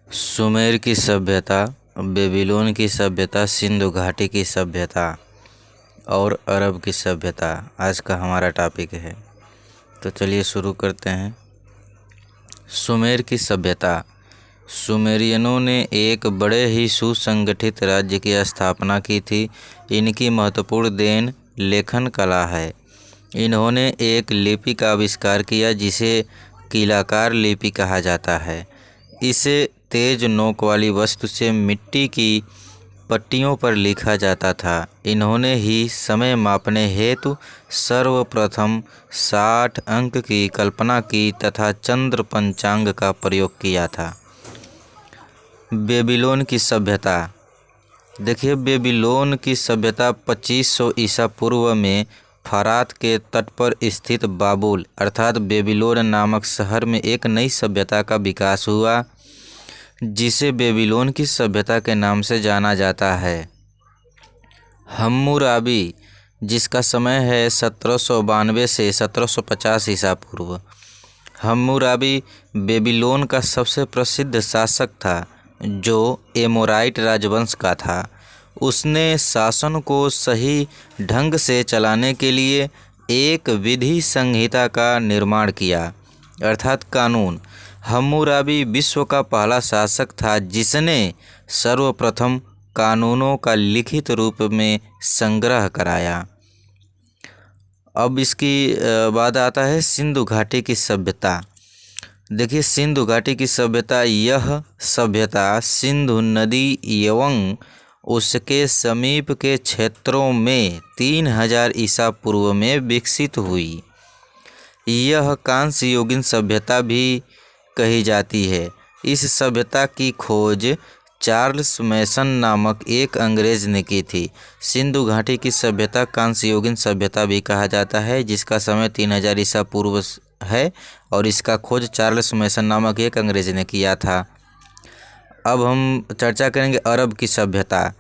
सुमेर की सभ्यता, बेबीलोन की सभ्यता, सिंधु घाटी की सभ्यता और अरब की सभ्यता आज का हमारा टॉपिक है। तो चलिए शुरू करते हैं। सुमेर की सभ्यता। सुमेरियनों ने एक बड़े ही सुसंगठित राज्य की स्थापना की थी। इनकी महत्वपूर्ण देन लेखन कला है। इन्होंने एक लिपि का आविष्कार किया जिसे कीलाकार लिपि कहा जाता है। इसे तेज नोक वाली वस्तु से मिट्टी की पट्टियों पर लिखा जाता था। इन्होंने ही समय मापने हेतु सर्वप्रथम 60 अंक की कल्पना की तथा चंद्र पंचांग का प्रयोग किया था। बेबीलोन की सभ्यता। देखिए, बेबीलोन की सभ्यता 2500 ईसा पूर्व में फरात के तट पर स्थित बाबुल अर्थात बेबीलोन नामक शहर में एक नई सभ्यता का विकास हुआ, जिसे बेबीलोन की सभ्यता के नाम से जाना जाता है। हम्मुराबी, जिसका समय है 1792 से 1750 ईसा पूर्व। हम्मुराबी बेबीलोन का सबसे प्रसिद्ध शासक था, जो एमोराइट राजवंश का था। उसने शासन को सही ढंग से चलाने के लिए एक विधि संहिता का निर्माण किया, अर्थात कानून। हम्मुराबी विश्व का पहला शासक था जिसने सर्वप्रथम कानूनों का लिखित रूप में संग्रह कराया। अब इसकी बाद आता है सिंधु घाटी की सभ्यता। देखिए, सिंधु घाटी की सभ्यता, यह सभ्यता सिंधु नदी एवं उसके समीप के क्षेत्रों में 3000 ईसा पूर्व में विकसित हुई। यह कांस्य युगीन सभ्यता भी कही जाती है। इस सभ्यता की खोज चार्ल्स मैसन नामक एक अंग्रेज ने की थी। सिंधु घाटी की सभ्यता कांस्य युगीन सभ्यता भी कहा जाता है, जिसका समय 3000 ईसा पूर्व है और इसका खोज चार्ल्स मैसन नामक एक अंग्रेज ने किया था। अब हम चर्चा करेंगे अरब की सभ्यता।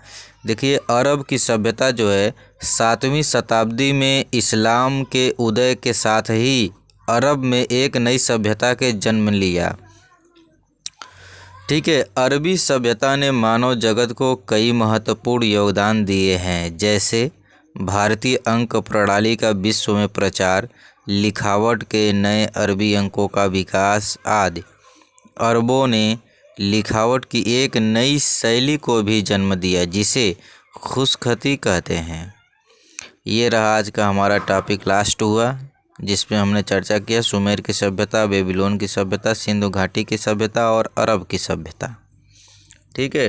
देखिए, अरब की सभ्यता जो है 7वीं शताब्दी में इस्लाम के उदय के साथ ही अरब में एक नई सभ्यता के जन्म लिया। ठीक है, अरबी सभ्यता ने मानव जगत को कई महत्वपूर्ण योगदान दिए हैं, जैसे भारतीय अंक प्रणाली का विश्व में प्रचार, लिखावट के नए अरबी अंकों का विकास आदि। अरबों ने लिखावट की एक नई शैली को भी जन्म दिया, जिसे खुशखती कहते हैं। ये रहा आज का हमारा टॉपिक, लास्ट हुआ, जिसमें हमने चर्चा किया सुमेर की सभ्यता, बेबीलोन की सभ्यता, सिंधु घाटी की सभ्यता और अरब की सभ्यता। ठीक है।